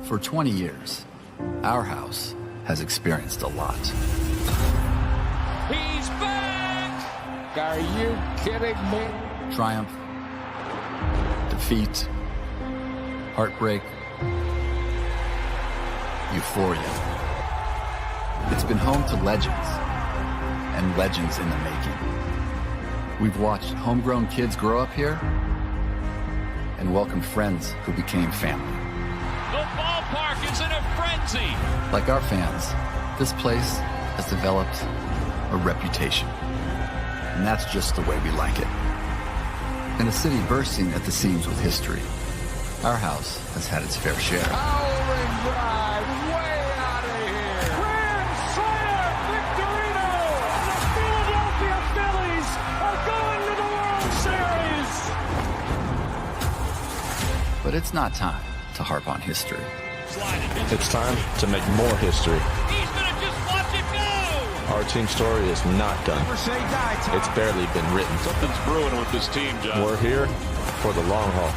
For 20 years, our house has experienced a lot. He's back! Are you kidding me? Triumph, defeat, heartbreak, euphoria. It's been home to legends, and legends in the making. We've watched homegrown kids grow up here and welcomed friends who became family. The ballpark is in a frenzy! Like our fans, this place has developed a reputation. And that's just the way we like it. In a city bursting at the seams with history, our house has had its fair share. Howling drive, way out of here! Grand slam, Victorino! The Philadelphia Phillies are going to the World Series! But it's not time to harp on history. It's time to make more history. He's gonna just watch it go! Our team story is not done. It's barely been written. Something's brewing with this team, John. We're here for the long haul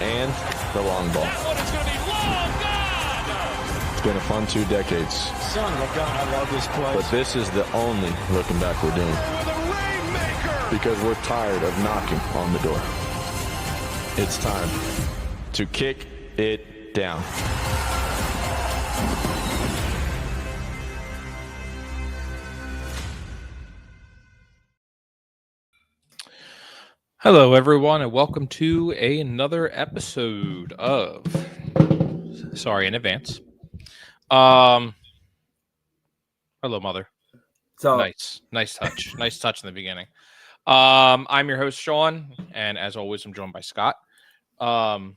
and the long ball. That one is gonna be long gone! It's been a fun 2 decades, Son of a gun, I love this place. but this is the only looking back we're doing With a rainmaker! because we're tired of knocking on the door. It's time to kick it down. Hello, everyone, and welcome to another episode of. Sorry in advance. Hello, Mother. So Nice touch. Nice touch in the beginning. I'm your host, Sean, and as always, I'm joined by Scott. Hello.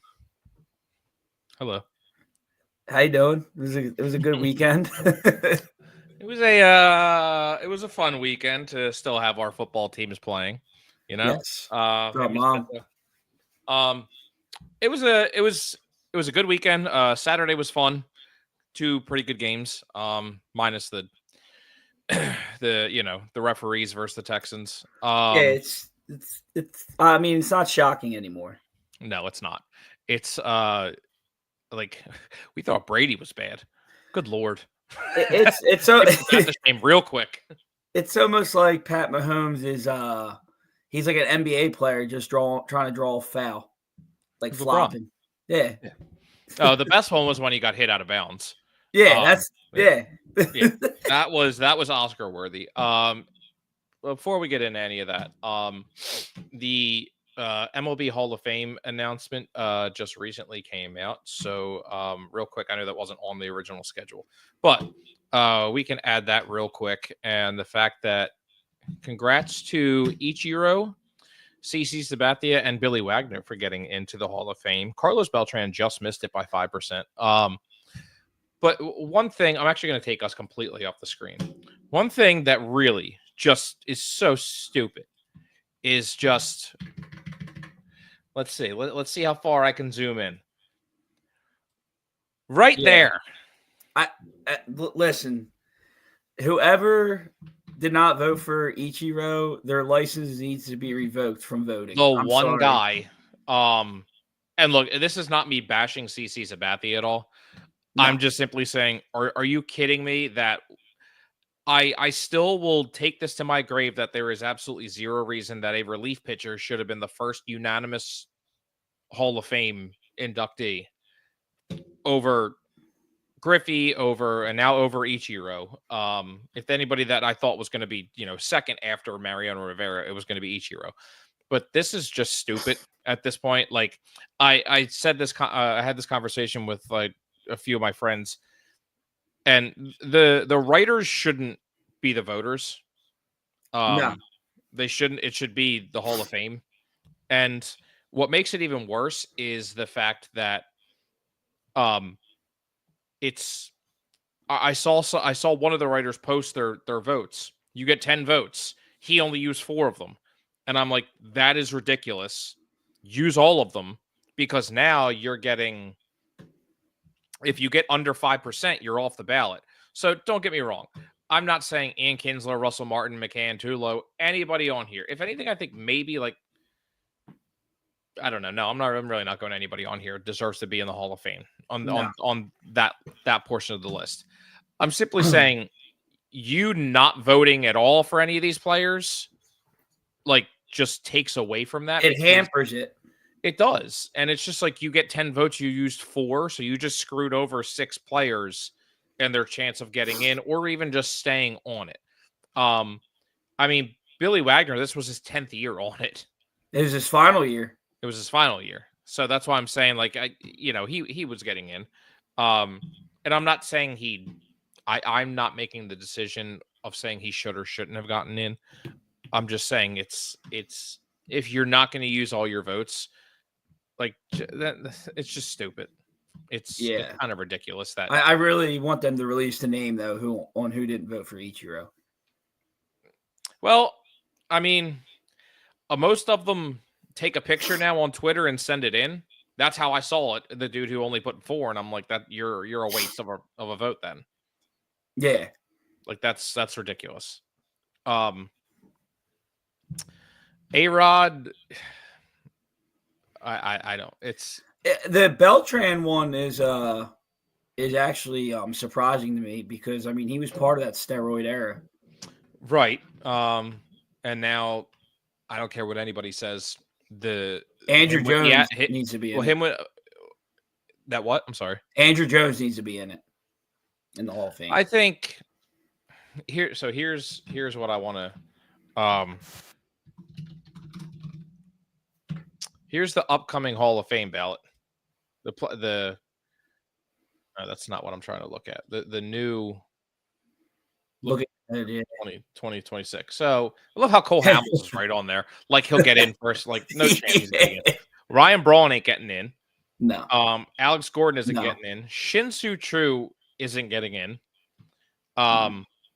how you doing? It was a good weekend. It was a fun weekend to still have our football teams playing. You know, Yes. Mom. It was a good weekend. Saturday was fun. 2 pretty good games. Minus the the referees versus the Texans. Yeah, it's. I mean, it's not shocking anymore. No, it's not. It's like we thought Brady was bad. Good Lord. It's so Got the shame real quick. it's almost like Pat Mahomes is he's like an NBA player just trying to draw a foul, like LeBron. flopping. Yeah. Oh, the best one was when he got hit out of bounds. Yeah, that's yeah. That was Oscar worthy. Before we get into any of that, the MLB Hall of Fame announcement just recently came out. So real quick, I know that wasn't on the original schedule, but we can add that real quick. And the fact that congrats to Ichiro, CC Sabathia, and Billy Wagner for getting into the Hall of Fame. Carlos Beltran just missed it by 5%. But one thing, I'm actually going to take us completely off the screen. One thing that really just is so stupid is just, let's see. Let's see how far I can zoom in. Right there. Listen, whoever did not vote for Ichiro, their license needs to be revoked from voting. The I'm one sorry. guy. And look, this is not me bashing CC Sabathia at all. No. I'm just simply saying, are you kidding me that I still will take this to my grave that there is absolutely zero reason that a relief pitcher should have been the first unanimous Hall of Fame inductee over Griffey, and now over Ichiro. If anybody that I thought was going to be, second after Mariano Rivera, it was going to be Ichiro. But this is just stupid at this point. Like I said this, I had this conversation with like a few of my friends, and the writers shouldn't be the voters. No. They shouldn't. It should be the Hall of Fame. And what makes it even worse is the fact that it's I saw one of the writers post their votes. You get 10 votes. He only used 4 of them. And I'm like, that is ridiculous. Use all of them, because now you're getting, if you get under 5%, you're off the ballot. So don't get me wrong. I'm not saying Ian Kinsler, Russell Martin, McCann, Tulo, anybody on here. If anything, I think maybe like I don't know. No, I'm really not going to anybody on here deserves to be in the Hall of Fame No. on that portion of the list. I'm simply saying you not voting at all for any of these players, like, just takes away from that. It hampers it. It does. And it's just like you get 10 votes, you used 4, so you just screwed over 6 players and their chance of getting in or even just staying on it. I mean, Billy Wagner, this was his 10th year on it. It was his final year. It was his final year. So that's why I'm saying, like, he was getting in. And I'm not saying I'm not making the decision of saying he should or shouldn't have gotten in. I'm just saying it's if you're not going to use all your votes, like, it's just stupid. It's kind of ridiculous that I really want them to release the name though who didn't vote for Ichiro. Well, I mean, most of them take a picture now on Twitter and send it in. That's how I saw it. The dude who only put 4, and I'm like, that you're a waste of a vote then. Yeah, like that's ridiculous. A-Rod, I don't. It's the Beltran one is actually surprising to me because I mean he was part of that steroid era. Right. And now I don't care what anybody says. The Andrew Jones needs to be in it. That what? I'm sorry. Andrew Jones needs to be in it in the Hall of Fame. I think here's what I want to here's the upcoming Hall of Fame ballot. No, that's not what I'm trying to look at. The new look at it, 2026. So I love how Cole Hamels is right on there. Like he'll get in first. Like no chance he's getting in. Ryan Braun ain't getting in. No. Alex Gordon isn't getting in. Shin-Soo Choo isn't getting in.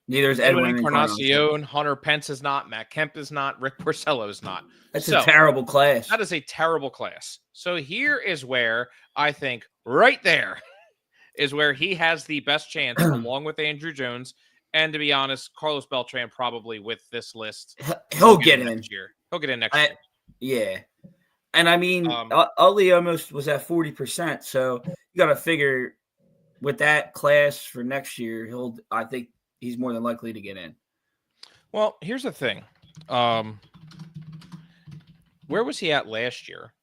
Neither is Edwin Encarnacion. Hunter Pence is not. Matt Kemp is not. Rick Porcello is not. That's a terrible class. That is a terrible class. So here is where I think right there is where he has the best chance along with Andrew Jones. And to be honest, Carlos Beltran probably with this list. He'll get in next year. He'll get in next year. Yeah. And I mean, Ali almost was at 40%. So you got to figure with that class for next year, I think he's more than likely to get in. Well, here's the thing. Where was he at last year?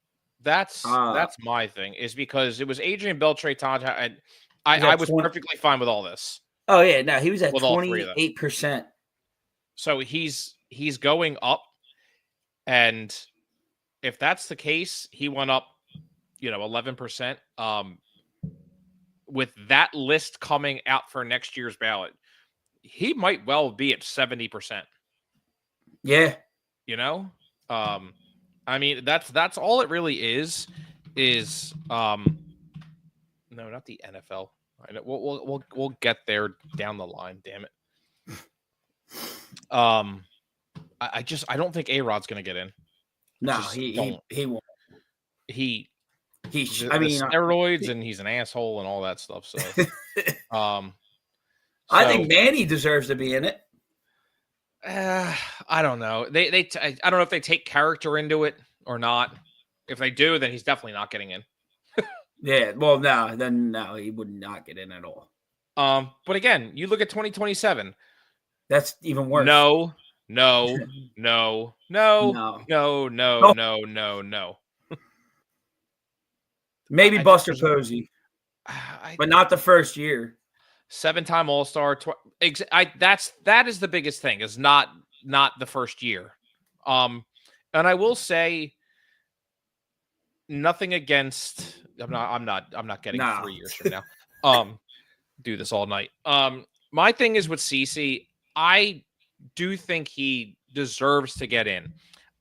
That's my thing, is because it was Adrian Beltre, and I was perfectly fine with all this. Oh yeah, no, he was at 28%. So he's going up, and if that's the case, he went up, 11%. With that list coming out for next year's ballot, he might well be at 70%. Yeah. I mean, that's all it really is no, not the NFL. I know we'll get there down the line, damn it. I don't think A-Rod's going to get in. No, he won't. Steroids and he's an asshole and all that stuff. So, I think Manny deserves to be in it. I don't know. I don't know if they take character into it or not. If they do, then he's definitely not getting in. Yeah. Well, no, he would not get in at all. But again, you look at 2027. That's even worse. No. Maybe Buster Posey, but not the first year. 7-time All-Star. That is the biggest thing, is not the first year. And I will say nothing against. I'm not getting 3 years from now. Do this all night. My thing is with CeCe, I do think he deserves to get in.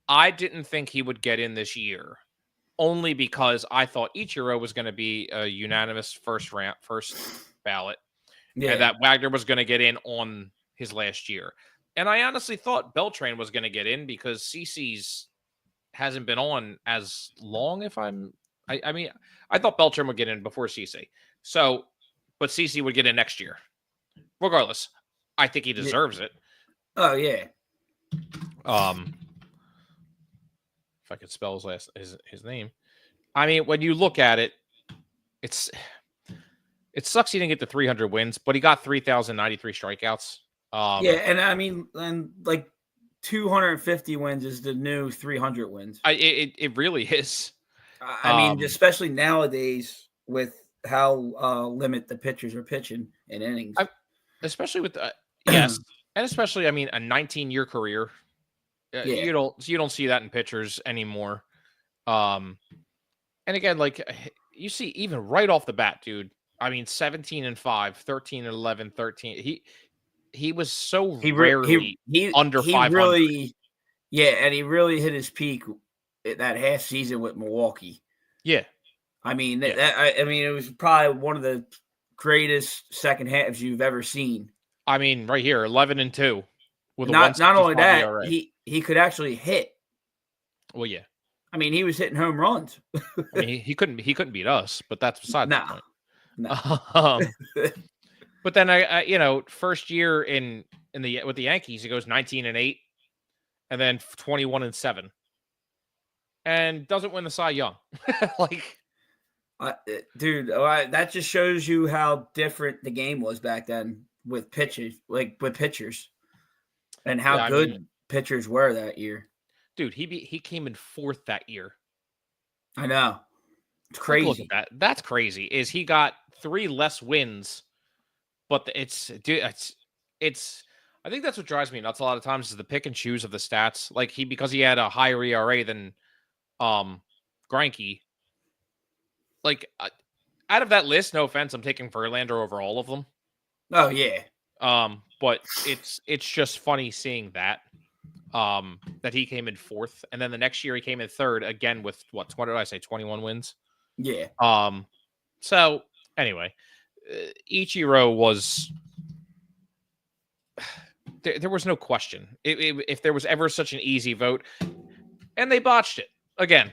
I didn't think he would get in this year, only because I thought Ichiro was going to be a unanimous first ballot. Yeah. And that Wagner was going to get in on his last year. And I honestly thought Beltran was going to get in because CeCe's hasn't been on as long. I mean, I thought Beltran would get in before CeCe. So, but CeCe would get in next year. Regardless, I think he deserves it. Oh, yeah. if I could spell his name. I mean, when you look at it, it sucks he didn't get the 300 wins, but he got 3,093 strikeouts. Yeah, and I mean, and like 250 wins is the new 300 wins. It really is. I mean, especially nowadays with how limit the pitchers are pitching in innings. Especially with yes, and especially I mean a 19-year career. You don't see that in pitchers anymore. And again, like you see, even right off the bat, dude. I mean, 17-5, 13-11, 13. He was so rarely under 500. Really, and he really hit his peak that half season with Milwaukee. Yeah, I mean, I mean, it was probably one of the greatest second halves you've ever seen. I mean, right here, 11-2 with not only that, ERA. he could actually hit. Well, yeah. I mean, he was hitting home runs. I mean, he couldn't beat us, but that's beside the point. No. But then first year with the Yankees, he goes 19-8, and then 21-7, and doesn't win the Cy Young. Dude, that just shows you how different the game was back then with pitchers, and how good pitchers were that year. Dude, he came in fourth that year. I know. It's crazy. Look at that. That's crazy. Is he got 3 less wins, but it's I think that's what drives me nuts a lot of times is the pick and choose of the stats. Like because he had a higher ERA than Greinke. Like out of that list, no offense, I'm taking Verlander over all of them. Oh yeah. But it's just funny seeing that he came in fourth, and then the next year he came in third again with what did I say, 21 wins? Yeah. So anyway, Ichiro was there was no question. If there was ever such an easy vote, and they botched it again.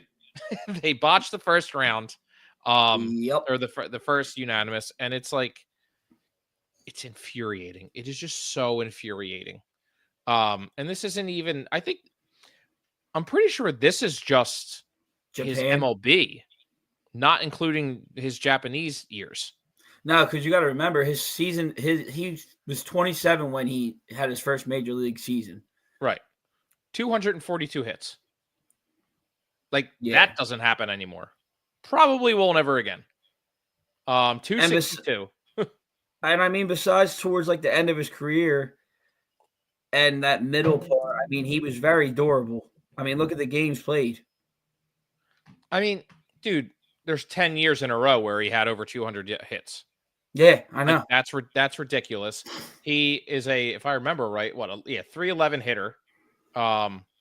They botched the first round, or the first unanimous, and it's like it's infuriating. It is just so infuriating. And this isn't even. I'm pretty sure this is just Japan? His MLB, not including his Japanese years. No, because you got to remember his season. He was 27 when he had his first major league season. Right, 242 hits. That doesn't happen anymore. Probably will never again. 262. And I mean, besides towards like the end of his career and that middle part, I mean, he was very durable. I mean, look at the games played. I mean, dude, there's 10 years in a row where he had over 200 hits. Yeah, I know. That's ridiculous. He is if I remember right, 311 hitter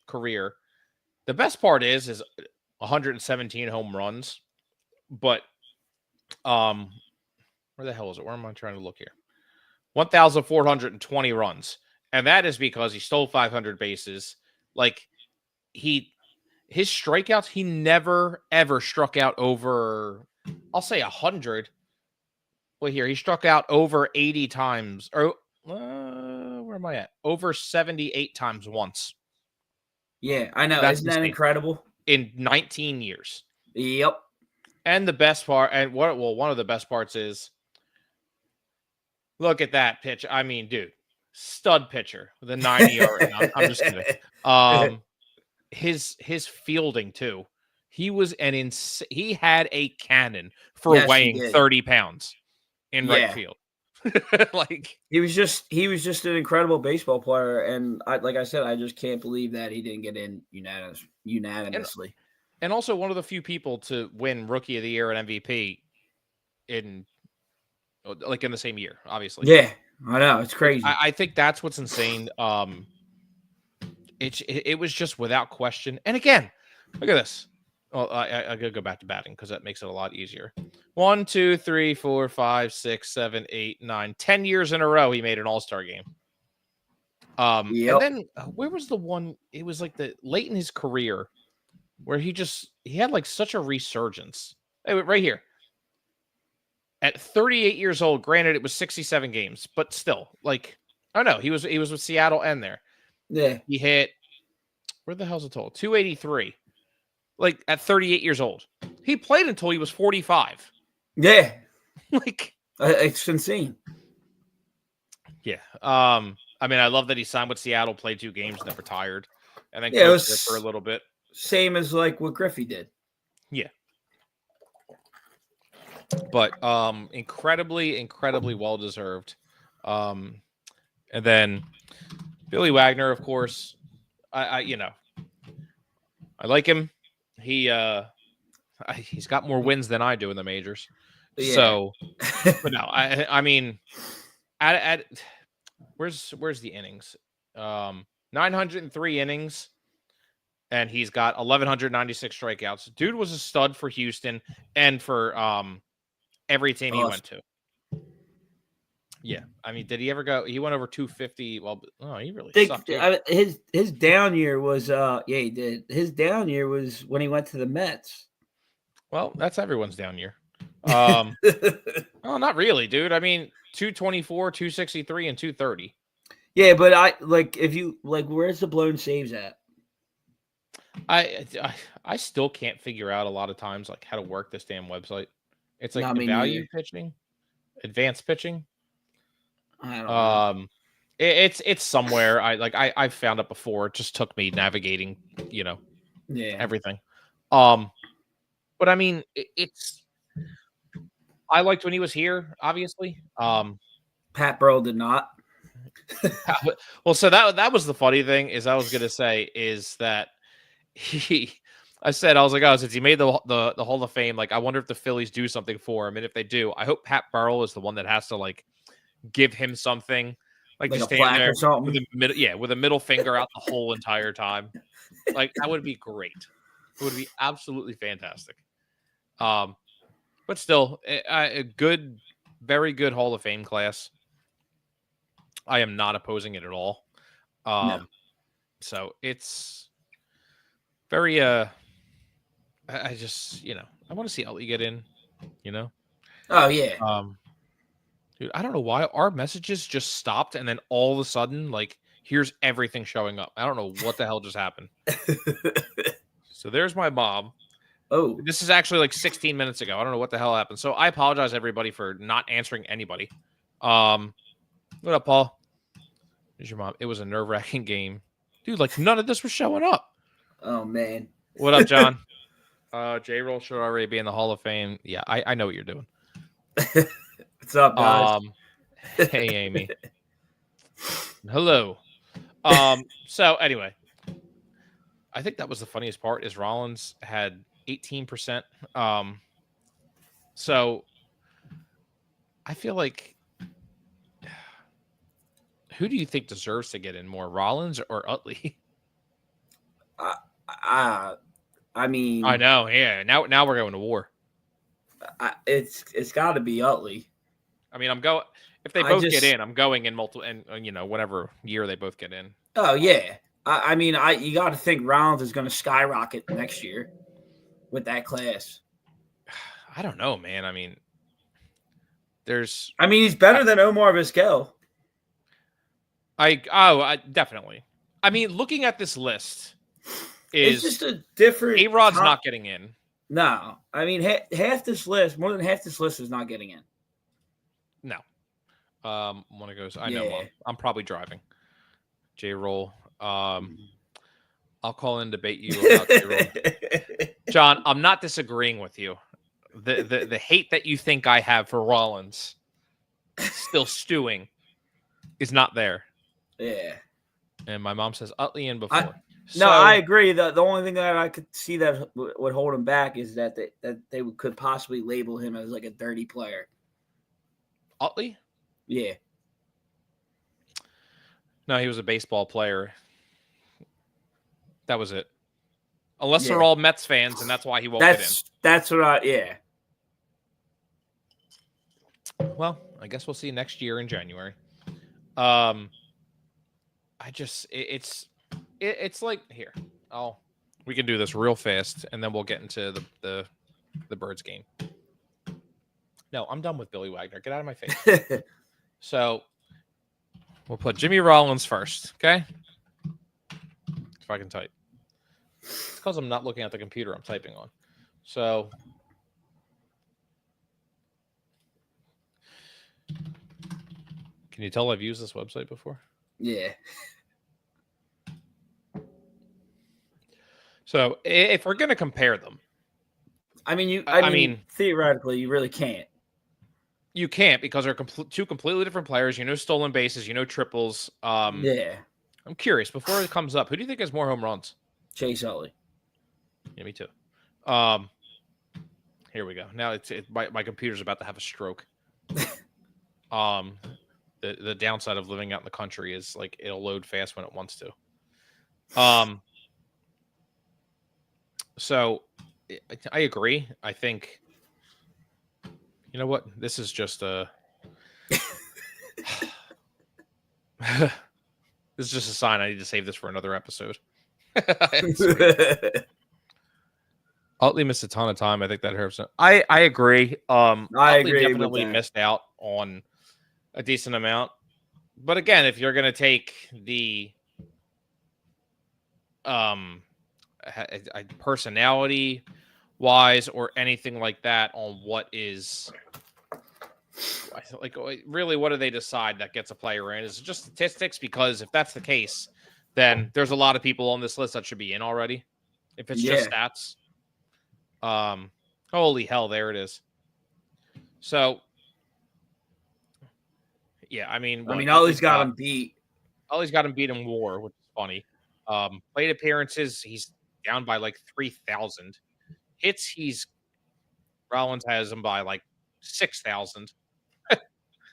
career. The best part is 117 home runs, but where the hell is it? Where am I trying to look here? 1,420 runs, and that is because he stole 500 bases. His strikeouts, he never ever struck out over, I'll say 100. Well, here he struck out over 80 times, or where am I at? Over 78 times once. Yeah, I know. Isn't that incredible? In 19 years. Yep. And the best part, one of the best parts is, look at that pitch. I mean, dude, stud pitcher with a 90 ERA. I'm just kidding. His fielding too. He was he had a cannon for weighing 30 pounds in right field. He was just an incredible baseball player, and like I said, I just can't believe that he didn't get in unanimously. And also one of the few people to win Rookie of the Year and MVP in the same year, obviously. Yeah, I know, it's crazy. I think that's what's insane. It was just without question. And again, look at this. Well, I gotta go back to batting because that makes it a lot easier. 1, 2, 3, 4, 5, 6, 7, 8, 9, 10 years in a row he made an All-Star game. And then where was the one? It was like the late in his career where he had like such a resurgence. Right here. At 38 years old, granted it was 67 games, but still, I don't know, he was with Seattle and there. Yeah. He hit, where the hell's it total? 283. like at 38 years old. He played until he was 45. Yeah. Like, it's insane. Yeah. I mean, I love that he signed with Seattle, played 2 games, and then retired, and then Yeah, it coached was there for a little bit. Same as like what Griffey did. Yeah. But incredibly well deserved. And then Billy Wagner, of course. I like him. He's got more wins than I do in the majors. Yeah. So, but no, I mean, where's the innings? 903 innings, and he's got 1,196 strikeouts. Dude was a stud for Houston and for every team he went to. Yeah, I mean, did he ever go? He went over 250. Well, he really sucked. His down year was he did. His down year was when he went to the Mets. Well, that's everyone's down year. Oh, not really, dude. I mean, 224, 263, and 230. Yeah, but if you where's the blown saves at? I still can't figure out a lot of times like how to work this damn website. It's like value pitching, advanced pitching. I don't know. It's somewhere. I found it before. It just took me navigating, everything. But I mean, I liked when he was here, obviously. Pat Burrell did not. Well, so that was the funny thing is I was gonna say is that I was like, oh, since he made the Hall of Fame, like I wonder if the Phillies do something for him, and if they do, I hope Pat Burrell is the one that has to like give him something, like just a stand plaque there or something. with a middle finger out the whole entire time. Like that would be great. It would be absolutely fantastic. But still, a good, very good Hall of Fame class. I am not opposing it at all. No. So it's very, I just, I want to see Utley get in, Oh, yeah. Dude, I don't know why our messages just stopped and then all of a sudden, like, here's everything showing up. I don't know what the hell just happened. So there's my mom. Oh. This is actually like 16 minutes ago. I don't know what the hell happened. So I apologize, everybody, for not answering anybody. What up, Paul? There's your mom. It was a nerve-wracking game. Dude, like, none of this was showing up. Oh, man. What up, John? J-Roll should already be in the Hall of Fame. Yeah, I know what you're doing. What's up, guys? Hey, Amy. Hello. So, anyway. I think that was the funniest part is Rollins had 18%. So, I feel like who do you think deserves to get in more, Rollins or Utley? I mean, I know. Yeah. Now we're going to war. It's got to be Utley. I mean, if they both get in, I'm going in multiple, and whatever year they both get in. Oh yeah. I mean, you got to think Rollins is going to skyrocket next year with that class. I don't know, man. I mean, he's better than Omar Vizquel. Definitely. I mean, looking at this list, it's just a different. A-Rod's not getting in. No, I mean half this list, more than half this list is not getting in. No. One of goes. I know, Mom. I'm probably driving. J-Roll. I'll call in and debate you about J-Roll. John, I'm not disagreeing with you. The hate that you think I have for Rollins, still stewing, is not there. Yeah. And my mom says Utley in before. No, I agree. The only thing that I could see that would hold him back is that they could possibly label him as like a dirty player. Utley? Yeah. No, he was a baseball player. That was it. Unless they're all Mets fans, and that's why he won't get in. That's what yeah. Well, I guess we'll see next year in January. It's like here. We can do this real fast, and then we'll get into the Birds game. No, I'm done with Billy Wagner. Get out of my face. So we'll put Jimmy Rollins first, okay? If I can type. It's because I'm not looking at the computer I'm typing on. So can you tell I've used this website before? Yeah. So if we're going to compare them, I mean, I mean, theoretically, you really can't. You can't because they're two completely different players. Stolen bases, triples. Yeah. I'm curious, before it comes up, who do you think has more home runs? Chase Utley. Yeah, me too. Here we go. Now my computer's about to have a stroke. The downside of living out in the country is like it'll load fast when it wants to. So I agree. I think, you know what? This is just a this is just a sign I need to save this for another episode. Utley missed a ton of time. I think that hurts. I agree. Utley definitely missed out on a decent amount. But again, if you're going to take the personality wise or anything like that on what is like really what do they decide that gets a player in? Is it just statistics? Because if that's the case, then there's a lot of people on this list that should be in already. If it's just stats. Holy hell, there it is. So yeah, I mean Utley's got him beat. Utley's got him beat in WAR, which is funny. Plate appearances, he's down by like 3,000. Hits, Rollins has him by like 6,000.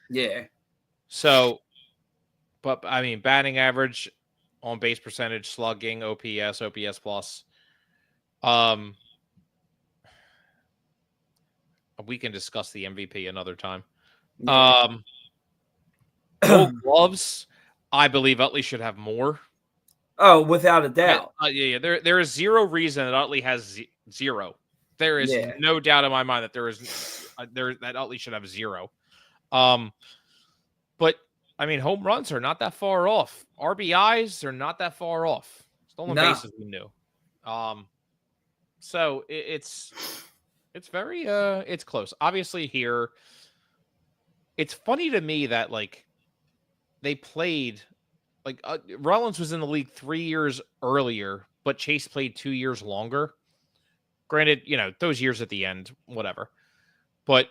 Yeah. So, but I mean, batting average, on base percentage, slugging, OPS plus. We can discuss the MVP another time. Yeah. Gold gloves, I believe Utley should have more. Oh, without a doubt. Yeah. There is zero reason that Utley has zero. There is no doubt in my mind that that Utley should have zero. But I mean, home runs are not that far off. RBIs are not that far off. Stolen bases we knew. So it's very it's close. Obviously here, it's funny to me that like they played like Rollins was in the league 3 years earlier, but Chase played 2 years longer. Granted, those years at the end, whatever. But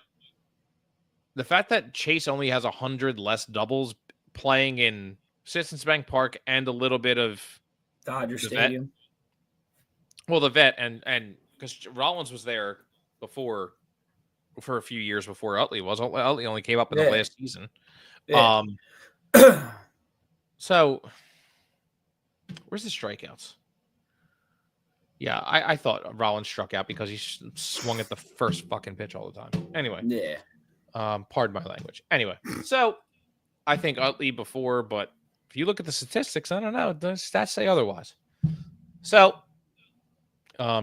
the fact that Chase only has 100 less doubles playing in Citizens Bank Park and a little bit of Dodger Stadium. Well, the vet and because Rollins was there before for a few years before Utley was. Utley only came up in the last season. Yeah. So where's the strikeouts? Yeah, I thought Rollins struck out because he swung at the first fucking pitch all the time. Anyway. Yeah. Pardon my language. Anyway, so I think Utley before, but if you look at the statistics, I don't know. The stats say otherwise. So,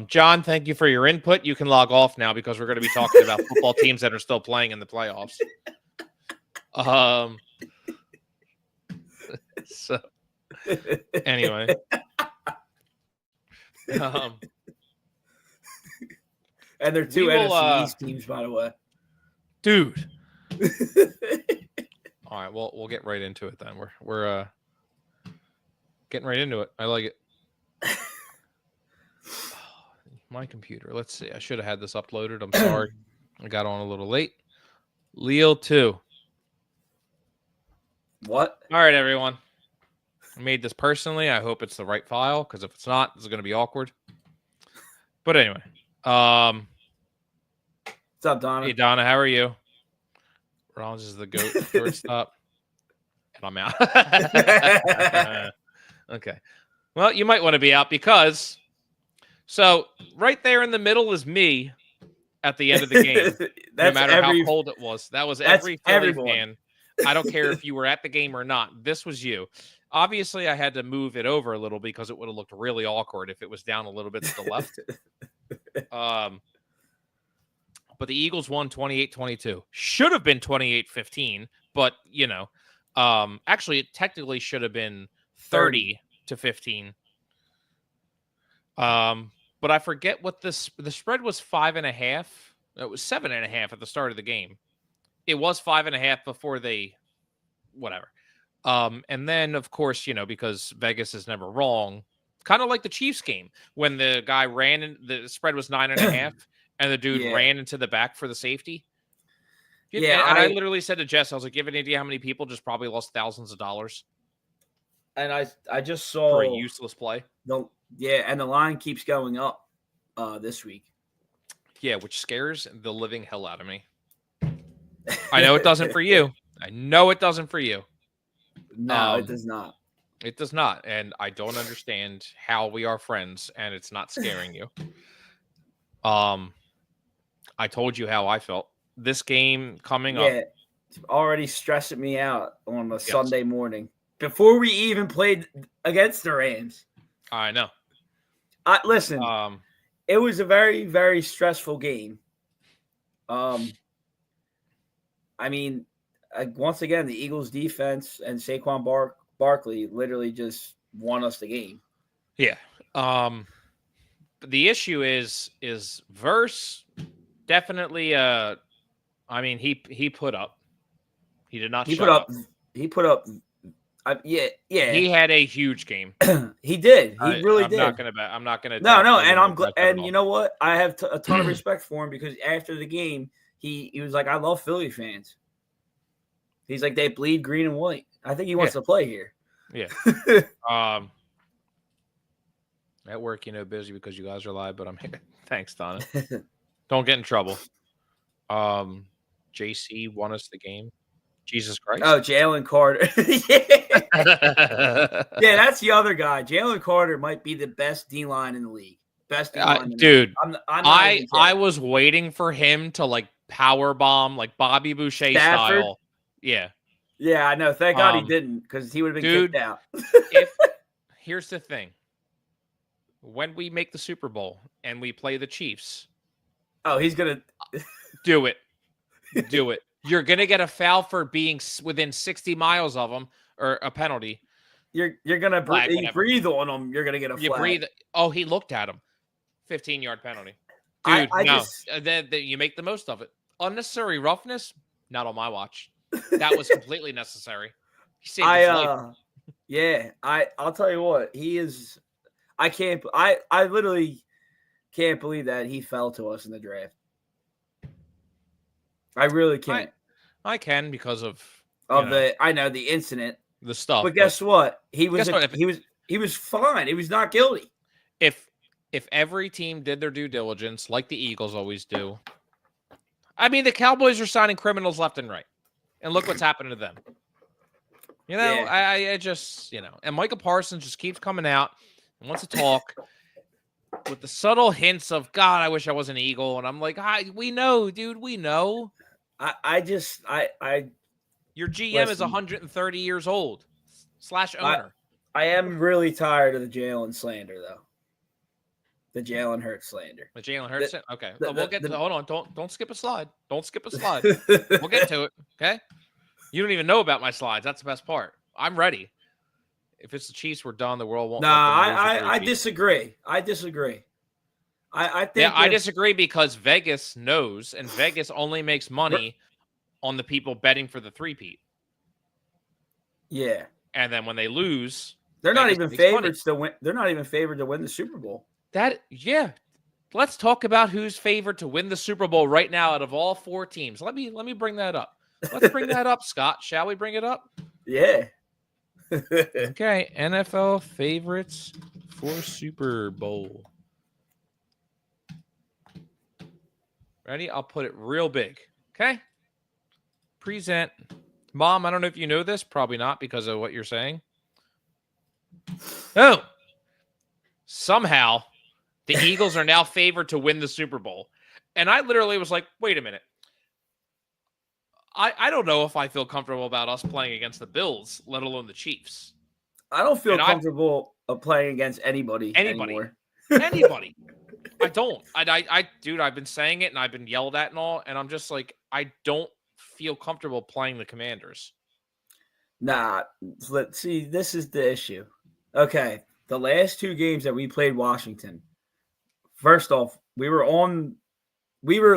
John, thank you for your input. You can log off now because we're going to be talking about football teams that are still playing in the playoffs. So, anyway. And they're two NFC East teams, by the way. Dude. All right, well, we'll get right into it then. We're getting right into it. I like it. My computer. Let's see. I should have had this uploaded. I'm sorry. I got on a little late. Leo 2. What? All right, everyone. I made this personally. I hope it's the right file because if it's not, this is going to be awkward. But anyway. What's up, Donna? Hey, Donna. How are you? Rollins is the GOAT shortstop. And I'm out. Okay. Well, you might want to be out because... So, right there in the middle is me at the end of the game. No matter how cold it was. That was every Philly fan. I don't care if you were at the game or not. This was you. Obviously, I had to move it over a little because it would have looked really awkward if it was down a little bit to the left. But the Eagles won 28-22. Should have been 28-15, but, actually, it technically should have been 30-15. But I forget what the spread was 5.5. It was 7.5 at the start of the game. It was 5.5 before they, whatever. And then of course, because Vegas is never wrong, kind of like the Chiefs game when the guy ran and the spread was 9.5 and the dude ran into the back for the safety. And I literally said to Jess, I was like, "You have any idea how many people just probably lost thousands of dollars?" And I just saw for a useless play. And the line keeps going up this week. Yeah, which scares the living hell out of me. I know it doesn't for you. I know it doesn't for you. No, it does not. It does not. And I don't understand how we are friends and it's not scaring you. I told you how I felt. This game coming up. Yeah, it's already stressing me out on a Sunday morning. Before we even played against the Rams. I know. Listen, it was a very, very stressful game. I mean, once again, the Eagles' defense and Saquon Barkley literally just won us the game. Yeah. The issue is Verse definitely. I mean, he put up. He did not. He put up. Yeah. He had a huge game. He did. He really did. I'm not gonna. No, and I'm glad. And you know what? I have a ton of respect for him because after the game, he was like, "I love Philly fans." He's like, "They bleed green and white." I think he wants to play here. Yeah. At work, busy because you guys are live, but I'm here. Thanks, Donna. Don't get in trouble. JC won us the game. Jesus Christ. Oh, Jalen Carter. Yeah, that's the other guy. Jalen Carter might be the best D-line in the league. Best D-line dude. I was waiting for him to power bomb like Bobby Boucher Stafford style. Yeah. Yeah, I know. Thank God he didn't because he would have been kicked out. Here's the thing. When we make the Super Bowl and we play the Chiefs. Oh, he's going to do it. Do it. You're going to get a foul for being within 60 miles of them or a penalty. You're going to breathe on him. You're going to get a flag. You breathe. Oh, he looked at him. 15-yard penalty. Dude, you make the most of it. Unnecessary roughness, not on my watch. That was completely necessary. He saved his life. Yeah, I'll tell you what. He is – I literally can't believe that he fell to us in the draft. I really can't. I can because of the incident, the stuff. But guess what? He was fine. He was not guilty. If every team did their due diligence, like the Eagles always do, I mean, the Cowboys are signing criminals left and right, and look what's happening to them. I just and Micah Parsons just keeps coming out and wants to talk. With the subtle hints of God, I wish I was an Eagle, and I'm like, we know, dude, we know. Your GM is 130 years old / owner. I am really tired of the Jalen slander, though. The Jalen Hurts slander. The Jalen Hurts. Okay, we'll get to. Hold on, don't skip a slide. Don't skip a slide. We'll get to it. Okay. You don't even know about my slides. That's the best part. I'm ready. If it's the Chiefs, we're done. The world won't. I disagree. I disagree. I think. I disagree because Vegas knows, and Vegas only makes money on the people betting for the three-peat. Yeah. And then when they lose, they're not even favorites to win. They're not even favored to win the Super Bowl. Let's talk about who's favored to win the Super Bowl right now out of all four teams. Let me bring that up. Let's bring that up, Scott. Shall we bring it up? Yeah. Okay, NFL favorites for Super Bowl. Ready? I'll put it real big. Okay? Present. Mom, I don't know if you know this. Probably not because of what you're saying. Oh. Somehow, the Eagles are now favored to win the Super Bowl. And I literally was like, wait a minute. I don't know if I feel comfortable about us playing against the Bills, let alone the Chiefs. I don't feel comfortable playing against anybody anymore. Anybody. I don't. Dude, I've been saying it and I've been yelled at and all, and I'm just like, I don't feel comfortable playing the Commanders. Nah, let's see. This is the issue. Okay, the last two games that we played Washington, first off, we were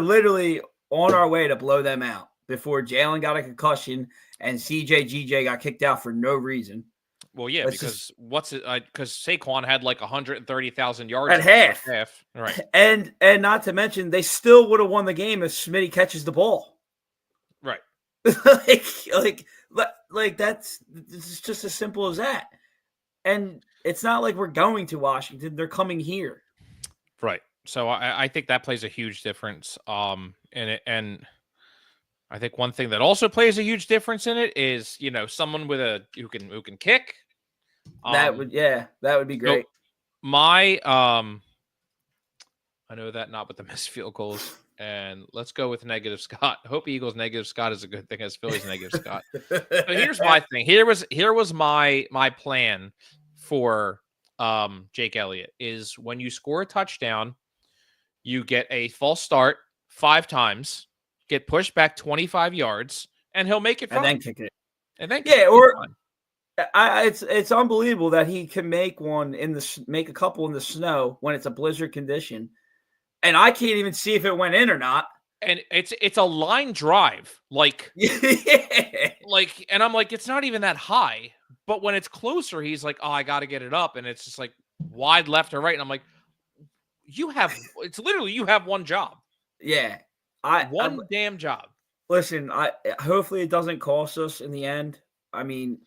literally on our way to blow them out before Jalen got a concussion and CJ got kicked out for no reason. Well, yeah, because Saquon had like 130,000 yards at half. Right. And not to mention, they still would have won the game if Smitty catches the ball. Right. like that's just as simple as that. And it's not like we're going to Washington; they're coming here. Right. So I think that plays a huge difference. And I think one thing that also plays a huge difference in it is, someone who can kick. That would be great. So I know that not with the missed field goals. And let's go with negative Scott. Hope Eagles negative Scott is a good thing as Phillies negative Scott. So here's my thing. Here was my plan for Jake Elliott is when you score a touchdown, you get a false start 5 times, get pushed back 25 yards, and he'll make it fine. And then kick it. And then it's unbelievable that he can make a couple in the snow when it's a blizzard condition. And I can't even see if it went in or not. And it's a line drive, and I'm like, it's not even that high. But when it's closer, he's like, oh, I got to get it up, and it's just like wide left or right, and I'm like, you have one job. Yeah, one damn job. Listen, hopefully it doesn't cost us in the end. I mean,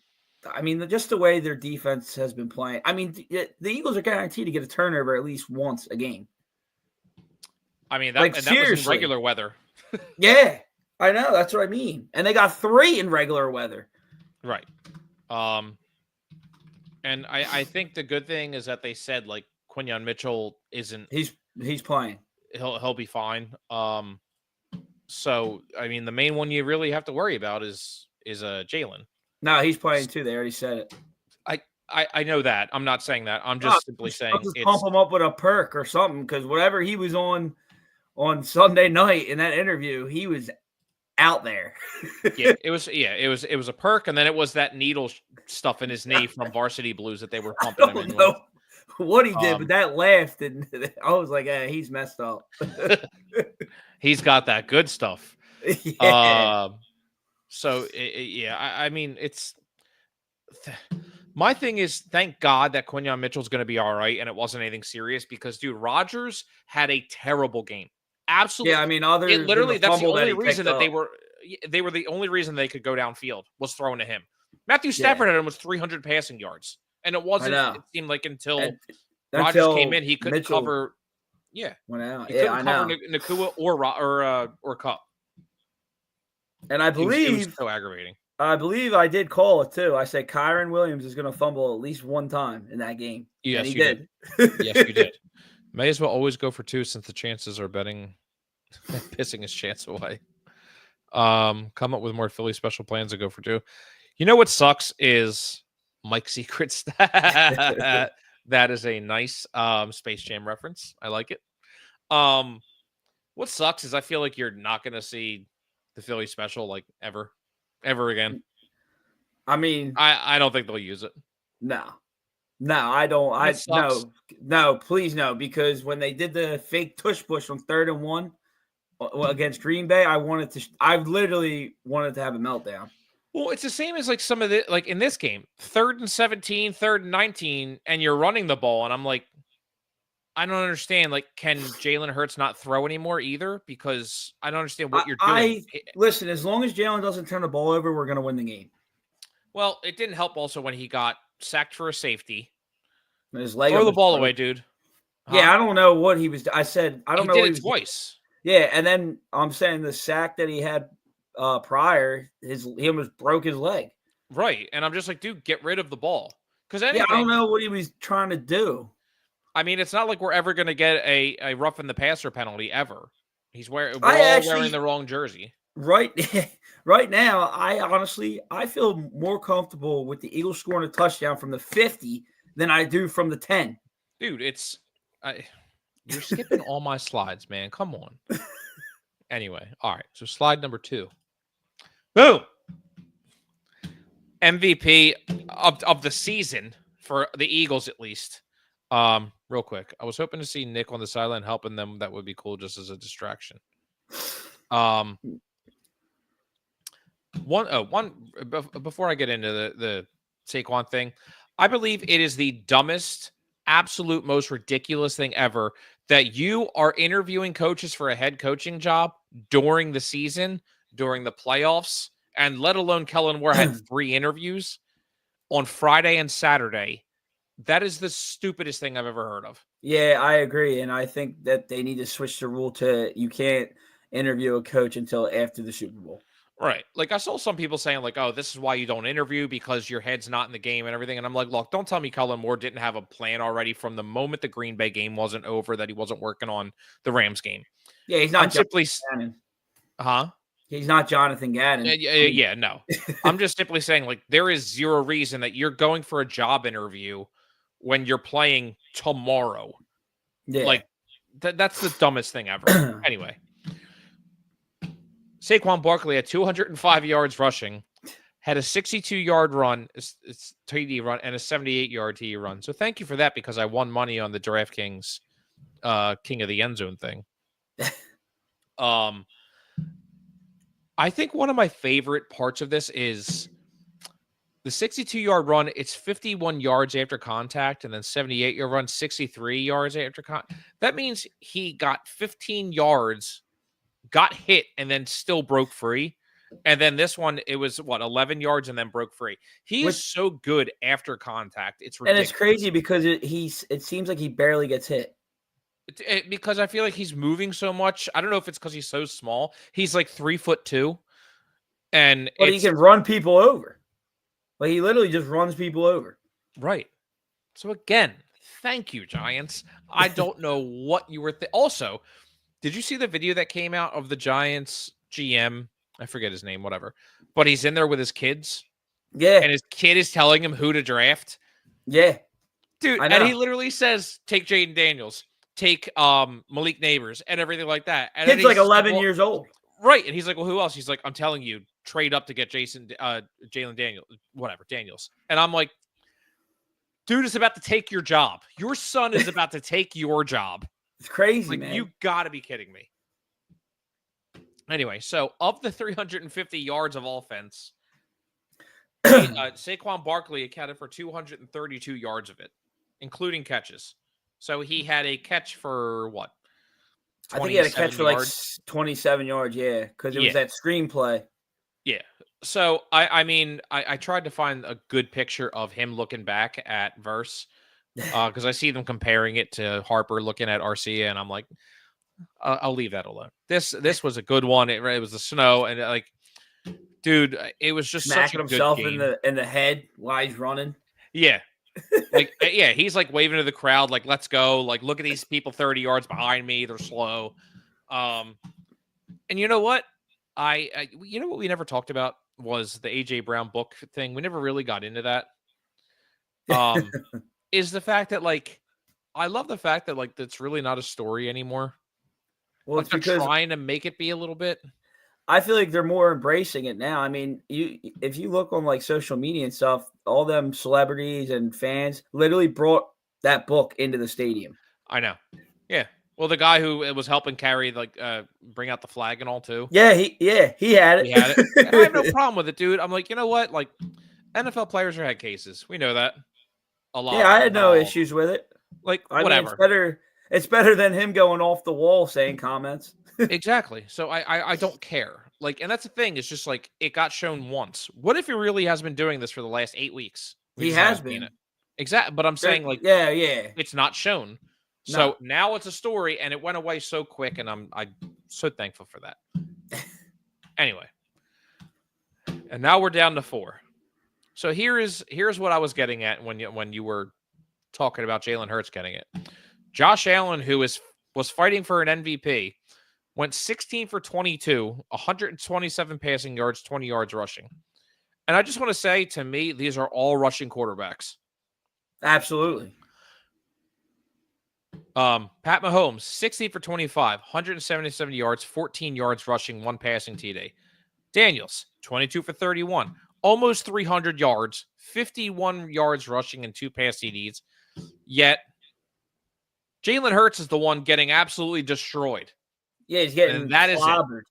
just the way their defense has been playing. I mean, the Eagles are guaranteed to get a turnover at least once a game. I mean, that was in regular weather. Yeah, I know. That's what I mean. And they got 3 in regular weather. Right. And I think the good thing is that they said, like, Quinyon Mitchell isn't. He's playing. He'll be fine. So, I mean, the main one you really have to worry about is Jalen. No, he's playing too. They already said it. I know that. I'm not saying that. I'm just simply saying. Just pump him up with a perk or something, because whatever he was on Sunday night in that interview, he was out there. It was a perk, and then it was that needle stuff in his knee from Varsity Blues that they were pumping him in. I don't know what he did, but that laughed, and I was like, he's messed up. He's got that good stuff. Yeah. I mean, it's my thing is, thank God that Quinyon Mitchell's going to be all right, and it wasn't anything serious, because dude, Rodgers had a terrible game. Absolutely. Yeah, I mean, that's the only reason that they were the only reason they could go downfield was thrown to him. Matthew Stafford had almost 300 passing yards, and it wasn't. It seemed like until Rodgers came in, he couldn't cover. Yeah, went out. He couldn't cover Nakua or Cup. And I believe it was so aggravating. I believe I did call it too. I said Kyron Williams is going to fumble at least one time in that game. Yes, and he did. Yes, you did. May as well always go for 2 since the chances are pissing his chance away. Come up with more Philly special plans to go for 2. You know what sucks is Mike Secret's. That is a nice Space Jam reference. I like it. What sucks is I feel like you're not going to see the Philly special like ever again. I mean, I don't think they'll use it. No, I don't. No, please no, because when they did the fake tush push on 3rd and 1 against Green Bay, I literally wanted to have a meltdown. Well, it's the same as like some of the, like in this game, 3rd and 17, 3rd and 19, and you're running the ball, and I'm like, I don't understand. Like, can Jalen Hurts not throw anymore either? Because I don't understand what you're doing. Listen, as long as Jalen doesn't turn the ball over, we're going to win the game. Well, it didn't help also when he got sacked for a safety. His leg Throw the ball away, dude. Yeah, I don't know what he was. I said, I don't know what he was. Twice. Yeah, and then I'm saying the sack that he had prior, he almost broke his leg. Right, and I'm just like, dude, get rid of the ball. Because I don't know what he was trying to do. I mean, it's not like we're ever going to get a roughing the passer penalty ever. We're all wearing the wrong jersey. Right now, I feel more comfortable with the Eagles scoring a touchdown from the 50 than I do from the 10. Dude, you're skipping all my slides, man. Come on. Anyway, all right. So slide number 2. Boom. MVP of the season for the Eagles, at least. Real quick, I was hoping to see Nick on the sideline helping them. That would be cool, just as a distraction. Before I get into the Saquon thing, I believe it is the dumbest, absolute most ridiculous thing ever that you are interviewing coaches for a head coaching job during the season, during the playoffs, and let alone Kellen Moore had 3 interviews on Friday and Saturday. That is the stupidest thing I've ever heard of. Yeah, I agree. And I think that they need to switch the rule to you can't interview a coach until after the Super Bowl. Right. Like, I saw some people saying, like, oh, this is why you don't interview because your head's not in the game and everything. And I'm like, look, don't tell me Kellen Moore didn't have a plan already from the moment the Green Bay game wasn't over that he wasn't working on the Rams game. Yeah, he's not Gannon. Huh? He's not Jonathan Gannon. Yeah, no. I'm just simply saying, like, there is zero reason that you're going for a job interview when you're playing tomorrow. Yeah. Like, that's the dumbest thing ever. Anyway. Saquon Barkley had 205 yards rushing, had a 62-yard run, it's TD run, and a 78-yard TD run. So thank you for that because I won money on the DraftKings King of the End Zone thing. I think one of my favorite parts of this is the 62-yard run. It's 51 yards after contact, and then 78-yard run, 63 yards after contact. That means he got 15 yards, got hit, and then still broke free. And then this one, it was 11 yards and then broke free. He is so good after contact. It's ridiculous. And it's crazy because it seems like he barely gets hit. Because I feel like he's moving so much. I don't know if it's because he's so small. He's like 3'2", and he can run people over. Like he literally just runs people over. Right. So again, thank you, Giants. I don't know what you were also. Did you see the video that came out of the Giants GM? I forget his name, whatever. But he's in there with his kids. Yeah. And his kid is telling him who to draft. Yeah. Dude, and he literally says, take Jaden Daniels, take Malik Neighbors, and everything like that. And kid's like 11 years old. Right. And he's like, well, who else? He's like, I'm telling you, trade up to get Jalen Daniels. And I'm like, dude is about to take your job. Your son is about to take your job. It's crazy, man. You got to be kidding me. Anyway, so of the 350 yards of offense, Saquon Barkley accounted for 232 yards of it, including catches. So he had a catch for what? I think he had a catch for yards? Like 27 yards, yeah, because it was that screenplay. Yeah. So, I tried to find a good picture of him looking back at Verse because I see them comparing it to Harper looking at Arcia, and I'm like, I'll leave that alone. This was a good one. It was the snow, and like, dude, it was just smacking such a good himself game. in the head while he's running. Yeah. Like, yeah, he's like waving to the crowd, like, let's go. Like, look at these people 30 yards behind me. They're slow. And you know what? You know what we never talked about was the AJ Brown book thing. We never really got into that. Is the fact that, like, I love the fact that, like, that's really not a story anymore. Well, like, they're trying to make it be a little bit. I feel like they're more embracing it now. I mean, if you look on like social media and stuff, all them celebrities and fans literally brought that book into the stadium. I know. Yeah. Well, the guy who was helping carry, like, bring out the flag and all too. Yeah, he had it. He had it. I have no problem with it, dude. I'm like, you know what? Like, NFL players are head cases. We know that. A lot. Yeah, I had no issues with it. Like, whatever. Mean, it's better than him going off the wall saying comments. Exactly. So I don't care. Like, and that's the thing. It's just like it got shown once. What if he really has been doing this for the last 8 weeks? He has been. It. Exactly. But I'm saying, like, yeah, it's not shown. So now it's a story, and it went away so quick, and I'm so thankful for that. Anyway, and now we're down to 4. So here's what I was getting at when you were talking about Jalen Hurts getting it. Josh Allen, who was fighting for an MVP, went 16 for 22, 127 passing yards, 20 yards rushing. And I just want to say, to me, these are all rushing quarterbacks. Absolutely. Pat Mahomes, 60 for 25, 177 yards, 14 yards rushing, 1 passing TD. Daniels, 22 for 31, almost 300 yards, 51 yards rushing, and 2 pass TDs. Yet Jalen Hurts is the one getting absolutely destroyed. Yeah, he's getting And that clobbered. is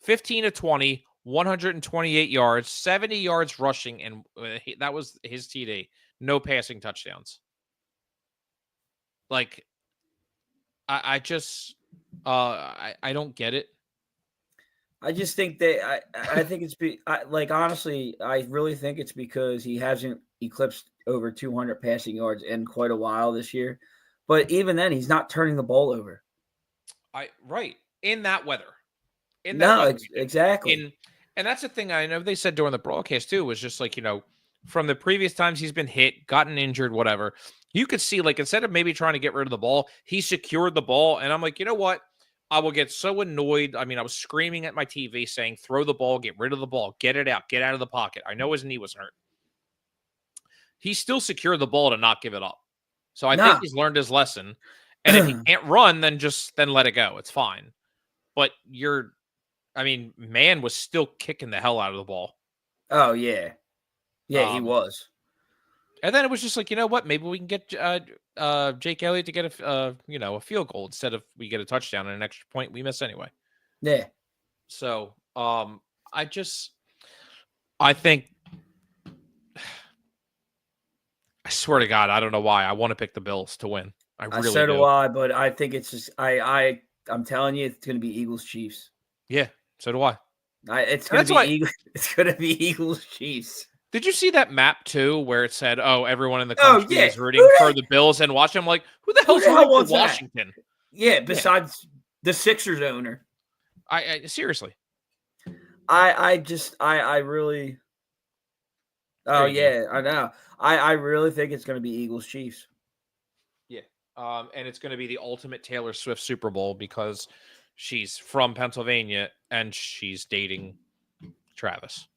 it. 15 to 20, 128 yards, 70 yards rushing, and that was his TD. No passing touchdowns. Like, I just, I don't get it. I just think that I think it's honestly, I really think it's because he hasn't eclipsed over 200 passing yards in quite a while this year. But even then, he's not turning the ball over. Right in that weather. Exactly. And that's the thing I know they said during the broadcast too, was just like, from the previous times he's been hit, gotten injured, whatever, you could see, like, instead of maybe trying to get rid of the ball, he secured the ball. And I'm like, you know what? I will get so annoyed. I mean, I was screaming at my TV saying, throw the ball, get rid of the ball, get it out, get out of the pocket. I know his knee was hurt. He still secured the ball to not give it up. So I think he's learned his lesson. And if he can't run, then let it go. It's fine. But man was still kicking the hell out of the ball. Oh, yeah. Yeah, he was. And then it was just like, you know what? Maybe we can get Jake Elliott to get a field goal instead of we get a touchdown and an extra point we miss anyway. Yeah. So I think, I swear to God, I don't know why I want to pick the Bills to win. I really so do I, but I think it's just I'm telling you, it's going to be Eagles Chiefs. Yeah, so do I. It's going to be Eagles. It's going to be Eagles Chiefs. Did you see that map too, where it said, "Oh, everyone in the country is rooting for the Bills and Washington"? I'm like, who the hell's rooting for Washington? Yeah, besides the Sixers owner. I seriously. I really. Oh yeah, I know. I really think it's going to be Eagles Chiefs. Yeah, and it's going to be the ultimate Taylor Swift Super Bowl because she's from Pennsylvania and she's dating Travis.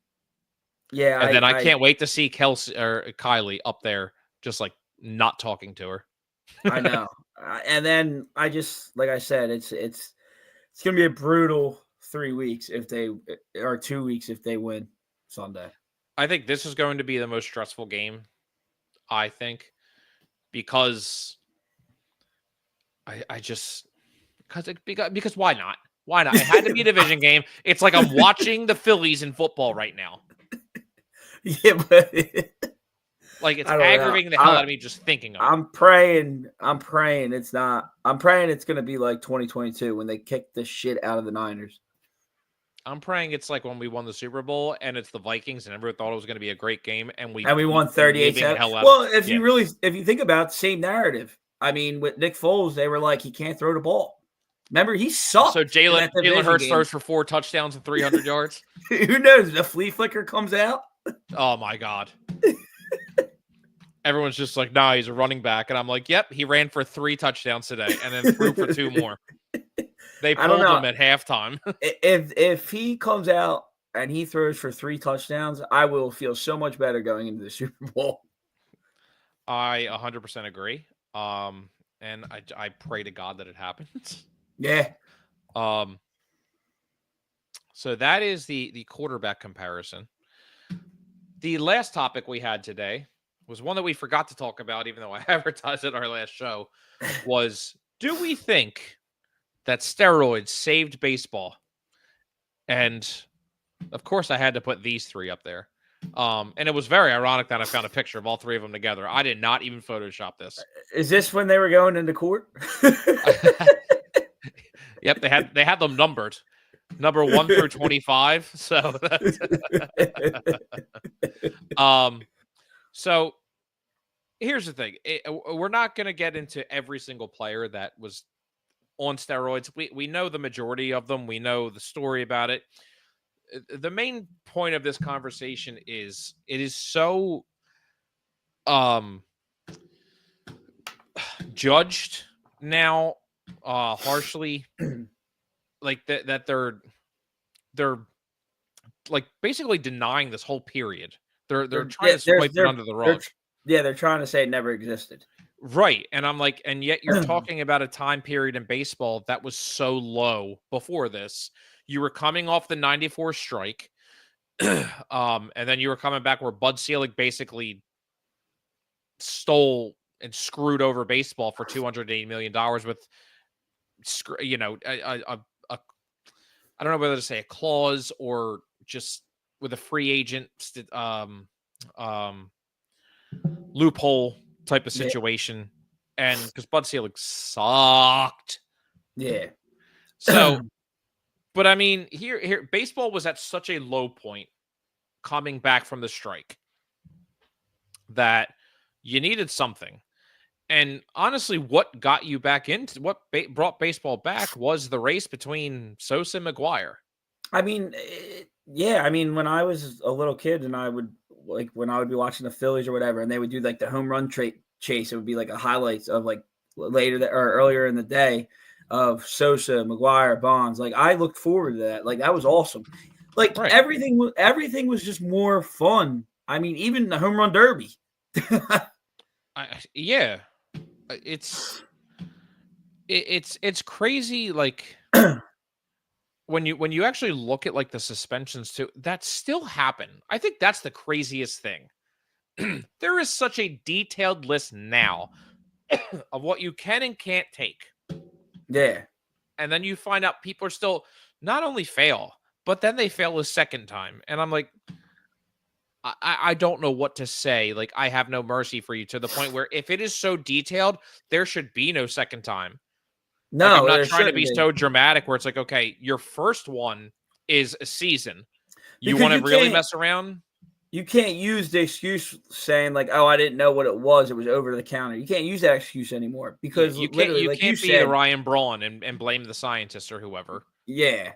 Yeah, and then I can't wait to see Kelsey or Kylie up there, just like not talking to her. I know, and then I just, like I said, it's gonna be a brutal 3 weeks if they or 2 weeks if they win Sunday. I think this is going to be the most stressful game. I think because because why not? Why not? It had to be a division game. It's like I'm watching the Phillies in football right now. Yeah, but like it's aggravating the hell out of me just thinking of it. I'm praying it's not. I'm praying it's going to be like 2022 when they kick the shit out of the Niners. I'm praying it's like when we won the Super Bowl and it's the Vikings and everyone thought it was going to be a great game and we won 38-7. Well, if you think about the same narrative, I mean, with Nick Foles, they were like, he can't throw the ball. Remember, he sucked. So Jalen Hurts throws for 4 touchdowns and 300 yards. Who knows? The flea flicker comes out. Oh my God. Everyone's just like, nah, he's a running back. And I'm like, yep, he ran for 3 touchdowns today and then threw for 2 more. They pulled him at halftime. If he comes out and he throws for 3 touchdowns, I will feel so much better going into the Super Bowl. I 100% agree. And I pray to God that it happens. Yeah. So that is the quarterback comparison. The last topic we had today was one that we forgot to talk about, even though I advertised it our last show, was, do we think that steroids saved baseball? And of course I had to put these 3 up there. And it was very ironic that I found a picture of all 3 of them together. I did not even Photoshop this. Is this when they were going into court? Yep, they had them numbered. Number 1 through 25. So so here's the thing. We're not going to get into every single player that was on steroids. We know the majority of them. We know the story about it. The main point of this conversation is it is so judged now harshly, like that they're like basically denying this whole period. They're trying to swipe it under the rug. They're trying to say it never existed. Right. And I'm like, and yet you're talking about a time period in baseball that was so low before this. You were coming off the 94 strike. And then you were coming back where Bud Selig basically stole and screwed over baseball for $280 million with, you know, I don't know whether to say a clause or just with a free agent loophole type of situation. And because Bud Selig sucked. Yeah. So, but I mean, here, baseball was at such a low point coming back from the strike that you needed something. And honestly, what got you back into what brought baseball back was the race between Sosa and McGwire. I mean, yeah. I mean, when I was a little kid and when I would be watching the Phillies or whatever, and they would do like the home run chase, it would be like a highlights of like or earlier in the day of Sosa, McGwire, Bonds. Like I looked forward to that. Like that was awesome. Like Right. everything was just more fun. I mean, even the home run derby. Yeah, it's crazy. Like when you actually look at like the suspensions too, that still happen. I think that's the craziest thing. There is such a detailed list now of what you can and can't take. Yeah. And then you find out people are still not only fail, but then they fail a second time. And I'm like, I don't know what to say. Like, I have no mercy for you, to the point where if it is so detailed, there should be no second time. No, like, I'm not trying to be so dramatic where it's like, okay, your first one is a season. You want to really mess around? You can't use the excuse saying like, "Oh, I didn't know what it was. It was over the counter." You can't use that excuse anymore because you can't like be said, Ryan Braun and blame the scientist or whoever. Yeah,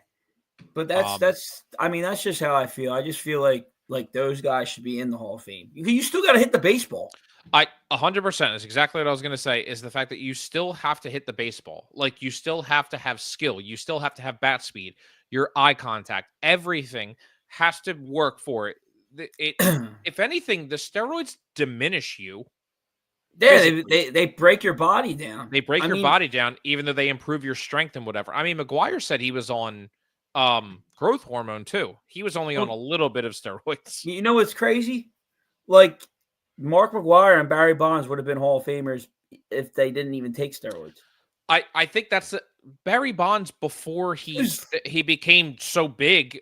but that's I mean, that's just how I feel. I just feel like those guys should be in the Hall of Fame. You still got to hit the baseball. 100% is exactly what I was going to say, is the fact that you still have to hit the baseball. Like, you still have to have skill. You still have to have bat speed, your eye contact, everything has to work for it. If anything, the steroids diminish you. Yeah, they break your body down. They break your body down, even though they improve your strength and whatever. I mean, McGwire said he was on growth hormone too. He was only on a little bit of steroids. You know what's crazy? Like, Mark McGwire and Barry Bonds would have been Hall of Famers if they didn't even take steroids. I think that's Barry Bonds, before he became so big,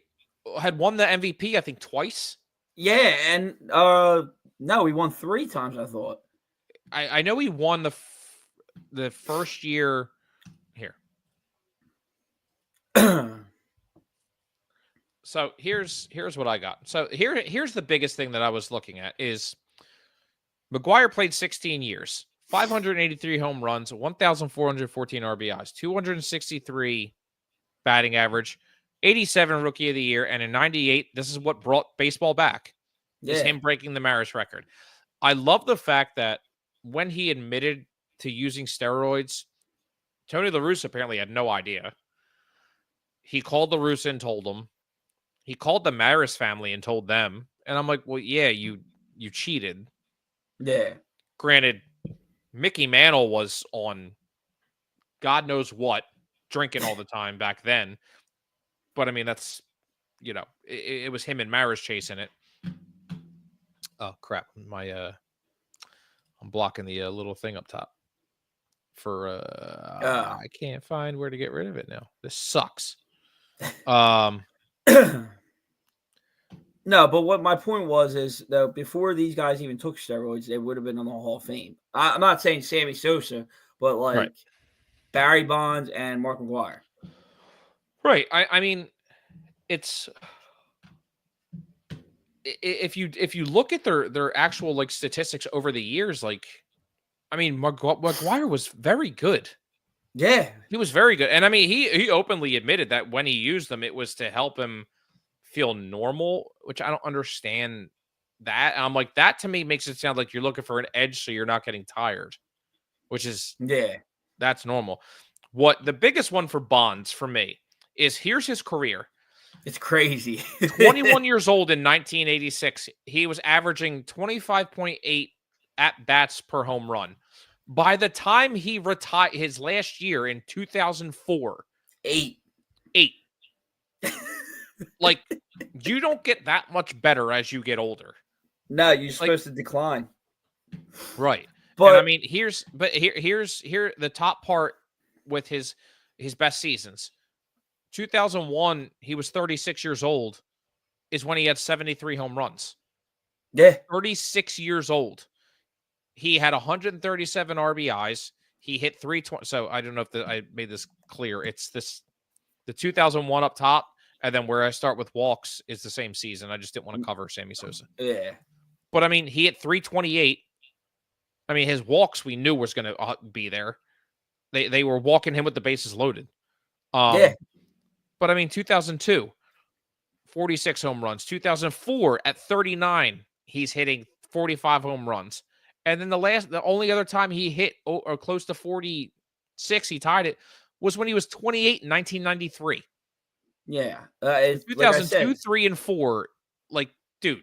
had won the MVP, I think, twice. Yeah, and no, he won 3 times, I thought. I know he won the first year here. So here's what I got. So here's the biggest thing that I was looking at is McGwire played 16 years, 583 home runs, 1,414 RBIs, 263 batting average, 87 Rookie of the Year, and in 98, this is what brought baseball back. Yeah. Is him breaking the Maris record. I love the fact that when he admitted to using steroids, Tony La Russa apparently had no idea. He called La Russa and told him. He called the Maris family and told them. And I'm like, well, yeah, you cheated. Yeah. Granted, Mickey Mantle was on God knows what, drinking all the time back then. But I mean, that's, you know, it was him and Maris chasing it. Oh crap! I'm blocking the little thing up top. I can't find where to get rid of it now. This sucks. No, but what my point was is that before these guys even took steroids, they would have been on the Hall of Fame. I'm not saying Sammy Sosa, but like Barry Bonds and Mark McGwire. Right. I mean, it's if you look at their actual like statistics over the years, like, I mean, McGwire was very good. Yeah, he was very good, and I mean, he openly admitted that when he used them, it was to help him feel normal, which I don't understand that. And I'm like, that to me makes it sound like you're looking for an edge so you're not getting tired, which is that's normal. What the biggest one for Bonds for me is, here's his career. It's crazy. 21 years old in 1986. He was averaging 25.8 at-bats per home run. By the time he retired his last year in 2004, 8. Like, you don't get that much better as you get older. No, you're supposed to decline. Right. But and I mean, here's the top part with his best seasons. 2001, he was 36 years old, is when he had 73 home runs. yeah, 36 years old. He had 137 RBIs. He hit 320. So I don't know if I made this clear. It's the 2001 up top, and then where I start with walks is the same season. I just didn't want to cover Sammy Sosa. yeah, But I mean, he hit 328. I mean, his walks we knew was going to be there. They were walking him with the bases loaded. yeah. But I mean, 2002, 46 home runs. 2004 at 39, he's hitting 45 home runs. And then the only other time he hit or close to 46, he tied it, was when he was 28 in 1993. Yeah. 2002, like I said, 3, and 4. Like, dude.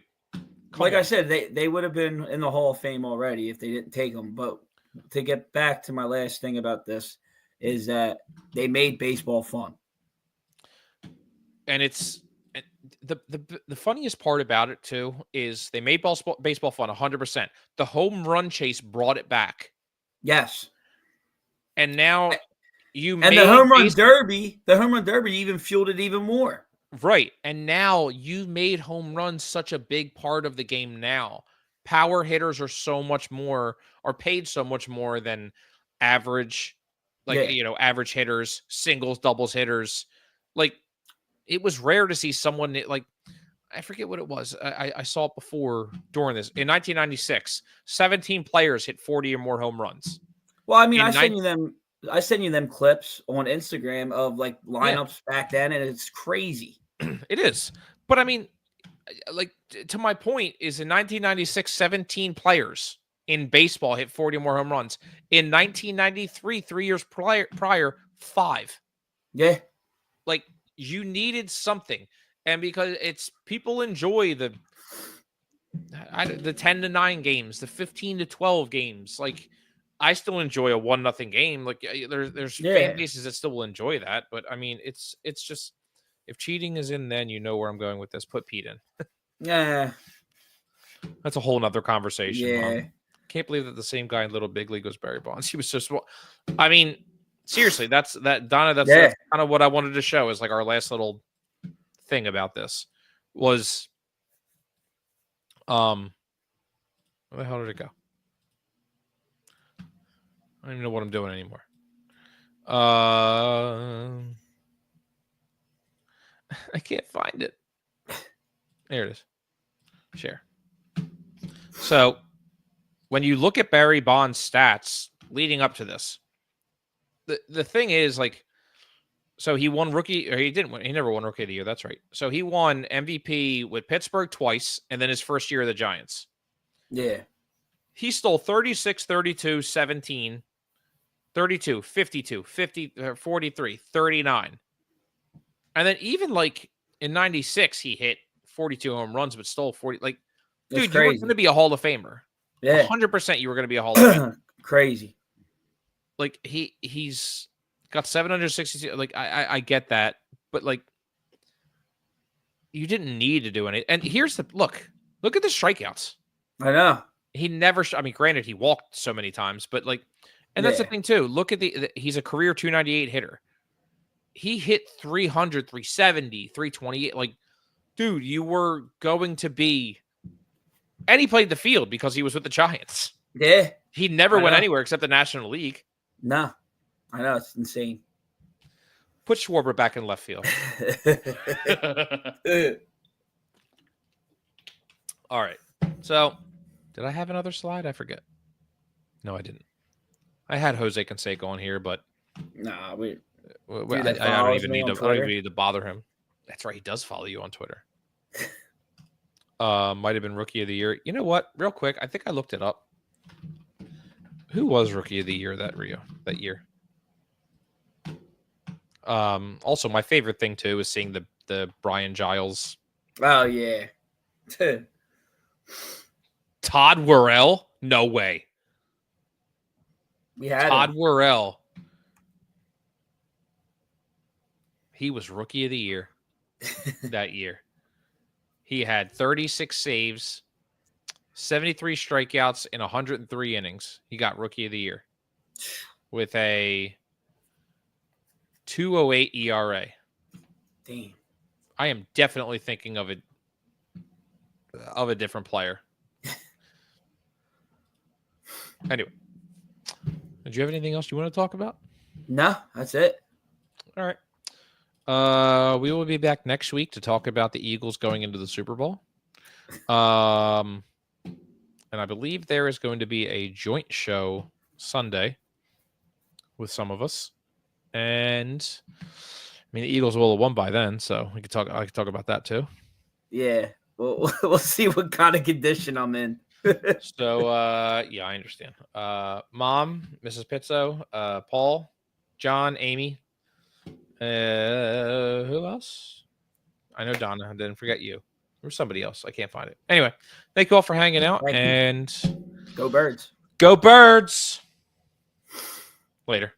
Like I said, they would have been in the Hall of Fame already if they didn't take them. But to get back to my last thing about this is that they made baseball fun. And it's the funniest part about it too is they made baseball fun 100%. The home run chase brought it back. Yes. And now the home run derby even fueled it even more. Right. And now you made home runs such a big part of the game now. Power hitters are paid so much more than average, average hitters, singles, doubles hitters. Like, it was rare to see someone like, I forget what it was. I saw it before during this. In 1996, 17 players hit 40 or more home runs. Well, I mean, I send you them clips on Instagram of like lineups back then, and it's crazy. It is. But I mean, like, to my point is in 1996, 17 players in baseball hit 40 or more home runs. In 1993, 3 years prior, 5. Yeah. Like, you needed something. And because people enjoy the 10-9 games, the 15-12 games. Like, I still enjoy a 1-0 game. Like, there's fan bases that still will enjoy that. But I mean, it's just, if cheating is in, then you know where I'm going with this. Put Pete in. Yeah. That's a whole nother conversation. Yeah. Can't believe that the same guy in Little Big League was Barry Bonds. He was just, I mean, seriously, that's Donna. That's kind of what I wanted to show is like our last little thing about this was, where the hell did it go? I don't even know what I'm doing anymore. I can't find it. There it is. Share. So when you look at Barry Bonds' stats leading up to this, the thing is, like, so he won rookie, or he didn't win. He never won Rookie of the Year. That's right. So he won MVP with Pittsburgh twice, and then his first year of the Giants. Yeah. He stole 36, 32, 17, 32, 52, 50, 43, 39. And then even like in 96, he hit 42 home runs, but stole 40. Like, that's dude, crazy. you were going to be a Hall of Famer. Yeah. 100% you were going to be a Hall of Famer. Crazy. Like, he's got 762. Like, I get that. But, like, you didn't need to do anything. And here's the look at the strikeouts. I know. He never, I mean, granted, he walked so many times, but like, and that's the thing too. Look at he's a career 298 hitter. He hit 300, 370, 328. Like, dude, you were going to be, and he played the field because he was with the Giants. Yeah. He never went anywhere except the National League. No, I know. It's insane. Put Schwarber back in left field. All right. So, did I have another slide? I forget. No, I didn't. I had Jose Canseco on here, but nah, I don't even need to bother him. That's right. He does follow you on Twitter. Might have been Rookie of the Year. You know what? Real quick, I think I looked it up. Who was Rookie of the Year that year? Also, my favorite thing too is seeing the Brian Giles. Oh yeah. Todd Worrell? No way. We had Todd Worrell. He was Rookie of the Year that year. He had 36 saves, 73 strikeouts in 103 innings. He got Rookie of the Year with a 2.08 ERA. Damn. I am definitely thinking of a different player. Anyway, did you have anything else you want to talk about? No, that's it. All right. We will be back next week to talk about the Eagles going into the Super Bowl. And I believe there is going to be a joint show Sunday with some of us. And I mean, the Eagles will have won by then, so I could talk about that too. Yeah. We'll see what kind of condition I'm in. So yeah, I understand. Mom, Mrs. Pizzo, Paul, John, Amy. Who else? I know Donna. I didn't forget you. Or somebody else. I can't find it. Anyway, thank you all for hanging out. And go Birds. Go Birds. Later.